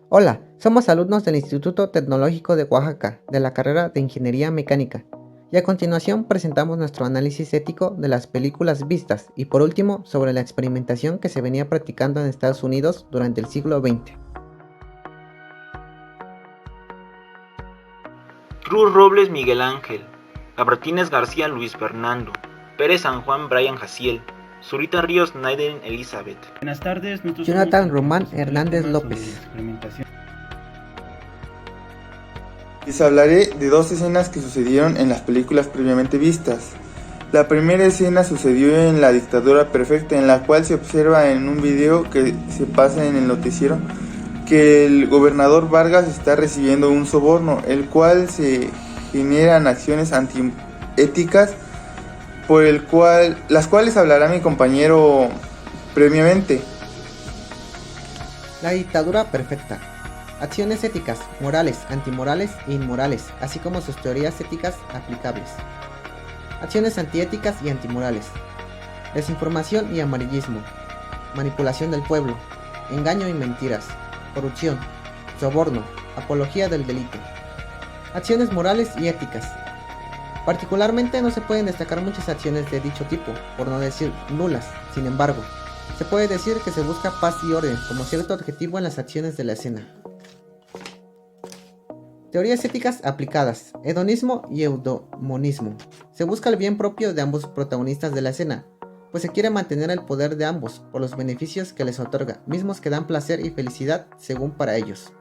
Hola, somos alumnos del Instituto Tecnológico de Oaxaca, de la carrera de Ingeniería Mecánica, y a continuación presentamos nuestro análisis ético de las películas vistas y por último sobre la experimentación que se venía practicando en Estados Unidos durante el siglo XX. Cruz Robles Miguel Ángel, Martínez García Luis Fernando, Pérez San Juan Brian Jaciel, Zurita Ríos Naiden Elizabeth. Buenas tardes, Jonathan Román Hernández López. Les hablaré de dos escenas que sucedieron en las películas previamente vistas. La primera escena sucedió en La Dictadura Perfecta, en la cual se observa en un video que se pasa en el noticiero que el gobernador Vargas está recibiendo un soborno, el cual se generan acciones antiéticas las cuales hablará mi compañero previamente. La dictadura perfecta. Acciones éticas, morales, antimorales e inmorales, así como sus teorías éticas aplicables. Acciones antiéticas y antimorales. Desinformación y amarillismo. Manipulación del pueblo. Engaño y mentiras. Corrupción. Soborno. Apología del delito. Acciones morales y éticas. Particularmente no se pueden destacar muchas acciones de dicho tipo, por no decir nulas. Sin embargo, se puede decir que se busca paz y orden como cierto objetivo en las acciones de la escena. Teorías éticas aplicadas, hedonismo y eudemonismo. Se busca el bien propio de ambos protagonistas de la escena, pues se quiere mantener el poder de ambos por los beneficios que les otorga, mismos que dan placer y felicidad según para ellos.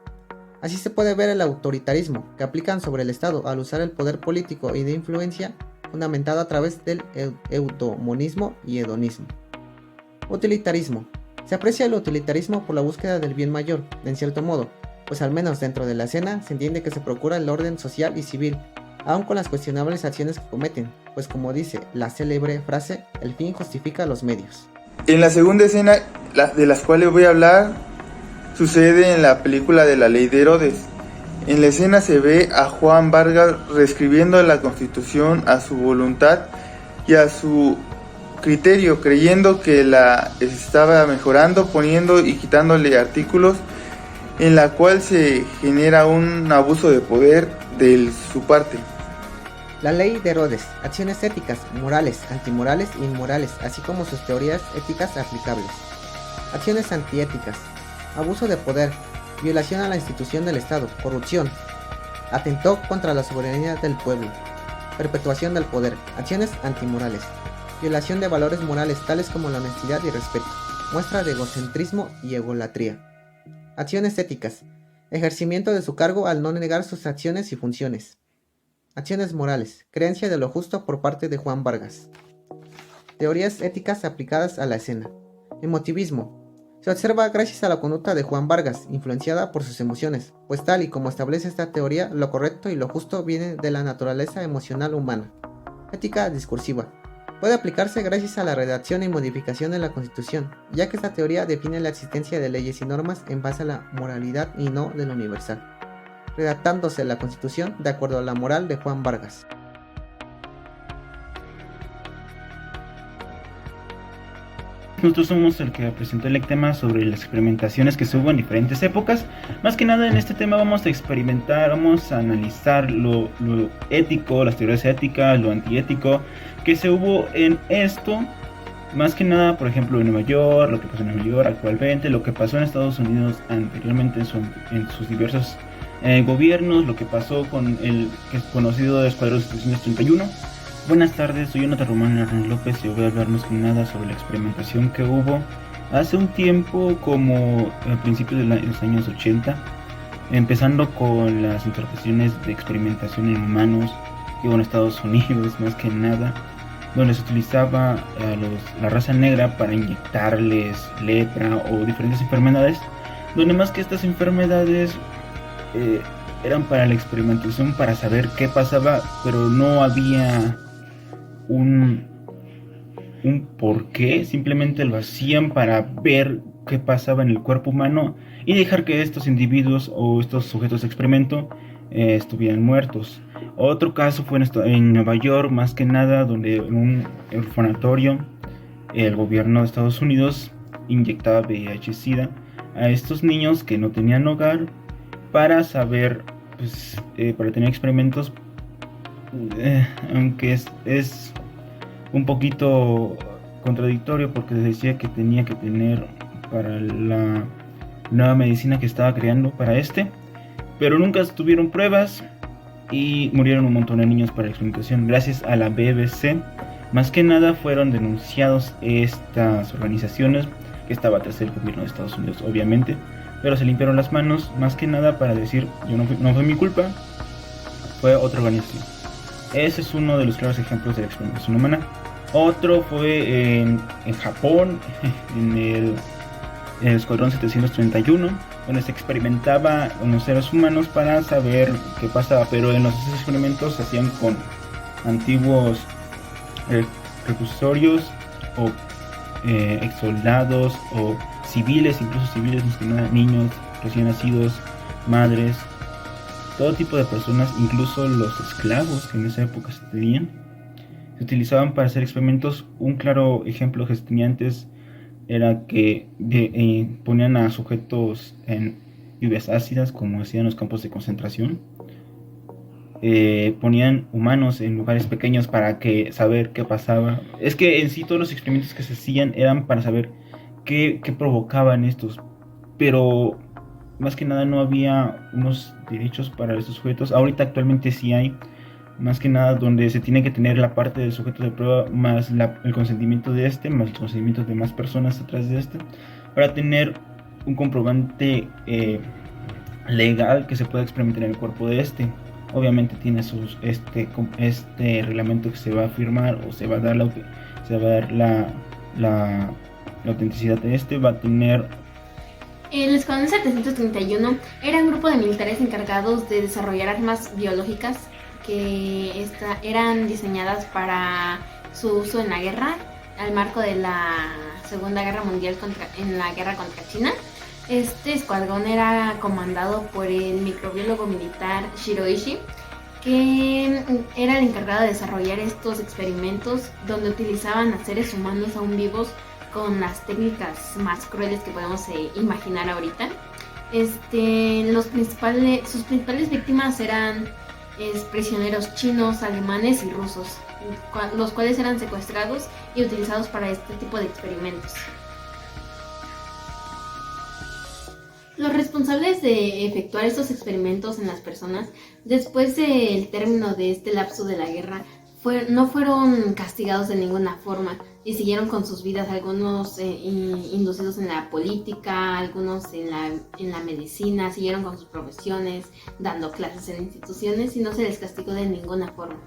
Así se puede ver el autoritarismo que aplican sobre el Estado al usar el poder político y de influencia fundamentado a través del eudemonismo y hedonismo. Utilitarismo. Se aprecia el utilitarismo por la búsqueda del bien mayor, en cierto modo, pues al menos dentro de la escena se entiende que se procura el orden social y civil, aun con las cuestionables acciones que cometen, pues como dice la célebre frase, el fin justifica los medios. En la segunda escena, de las cuales voy a hablar, sucede en la película de La Ley de Herodes. En la escena se ve a Juan Vargas reescribiendo la Constitución a su voluntad y a su criterio, creyendo que la estaba mejorando, poniendo y quitándole artículos, en la cual se genera un abuso de poder de su parte. La ley de Herodes, acciones éticas, morales, antimorales e inmorales, así como sus teorías éticas aplicables. Acciones antiéticas, abuso de poder, violación a la institución del Estado, corrupción, atentó contra la soberanía del pueblo, perpetuación del poder, acciones antimorales, violación de valores morales tales como la honestidad y respeto, muestra de egocentrismo y egolatría. Acciones éticas. Ejercimiento de su cargo al no negar sus acciones y funciones. Acciones morales. Creencia de lo justo por parte de Juan Vargas. Teorías éticas aplicadas a la escena. Emotivismo. Se observa gracias a la conducta de Juan Vargas, influenciada por sus emociones, pues tal y como establece esta teoría, lo correcto y lo justo viene de la naturaleza emocional humana. Ética discursiva. Puede aplicarse gracias a la redacción y modificación de la Constitución, ya que esta teoría define la existencia de leyes y normas en base a la moralidad y no de lo universal, redactándose la Constitución de acuerdo a la moral de Juan Vargas. Nosotros somos el que presentó el tema sobre las experimentaciones que se hubo en diferentes épocas. Más que nada en este tema vamos a experimentar, vamos a analizar lo ético, las teorías éticas, lo antiético que se hubo en esto. Más que nada, por ejemplo, en Nueva York, lo que pasó en Nueva York actualmente, lo que pasó en Estados Unidos anteriormente en sus diversos gobiernos, lo que pasó con el que es conocido Escuadrón 731. Buenas tardes, soy Jonathan Román Hernández López y voy a hablar más que nada sobre la experimentación que hubo hace un tiempo, como a principios de los años 80, empezando con las interpretaciones de experimentación en humanos que hubo en Estados Unidos, más que nada, donde se utilizaba a la raza negra para inyectarles lepra o diferentes enfermedades, donde más que estas enfermedades eran para la experimentación, para saber qué pasaba, pero no había un por qué, simplemente lo hacían para ver qué pasaba en el cuerpo humano y dejar que estos individuos o estos sujetos de experimento estuvieran muertos. Otro caso fue en Nueva York, más que nada, donde en un orfanatorio el gobierno de Estados Unidos inyectaba VIH-Sida a estos niños que no tenían hogar para saber, pues, para tener experimentos, aunque es un poquito contradictorio porque decía que tenía que tener para la nueva medicina que estaba creando para pero nunca tuvieron pruebas y murieron un montón de niños para la experimentación. Gracias a la BBC, más que nada fueron denunciados estas organizaciones, que estaba tras el gobierno de Estados Unidos obviamente, pero se limpiaron las manos más que nada para decir, no fue mi culpa, fue otra organización. Ese es uno de los claros ejemplos de la experimentación humana. Otro fue en Japón, en el Escuadrón 731, donde se experimentaba con los seres humanos para saber qué pasaba, pero en los experimentos se hacían con antiguos reclusorios o ex soldados o civiles, incluso civiles, más que nada, niños recién nacidos, madres, todo tipo de personas, incluso los esclavos que en esa época se tenían, se utilizaban para hacer experimentos. Un claro ejemplo que se tenía antes era que ponían a sujetos en lluvias ácidas, como hacían en los campos de concentración. Ponían humanos en lugares pequeños para saber qué pasaba. Es que en sí todos los experimentos que se hacían eran para saber qué provocaban estos, pero más que nada no había unos derechos para estos sujetos. Ahorita actualmente sí hay, más que nada donde se tiene que tener la parte del sujeto de prueba más el consentimiento de más el consentimiento de más personas atrás de para tener un comprobante legal que se pueda experimentar en el cuerpo de Obviamente tiene este reglamento que se va a firmar o se va a dar la autenticidad de va a tener. El Escuadrón 731 era un grupo de militares encargados de desarrollar armas biológicas que eran diseñadas para su uso en la guerra, al marco de la Segunda Guerra Mundial en la guerra contra China. Este escuadrón era comandado por el microbiólogo militar Shiroishi, que era el encargado de desarrollar estos experimentos donde utilizaban a seres humanos aún vivos con las técnicas más crueles que podemos imaginar ahorita. Sus principales víctimas eran prisioneros chinos, alemanes y rusos, los cuales eran secuestrados y utilizados para este tipo de experimentos. Los responsables de efectuar estos experimentos en las personas, después del término de este lapso de la guerra, no fueron castigados de ninguna forma y siguieron con sus vidas, algunos inducidos en la política, algunos en la medicina, siguieron con sus profesiones, dando clases en instituciones y no se les castigó de ninguna forma.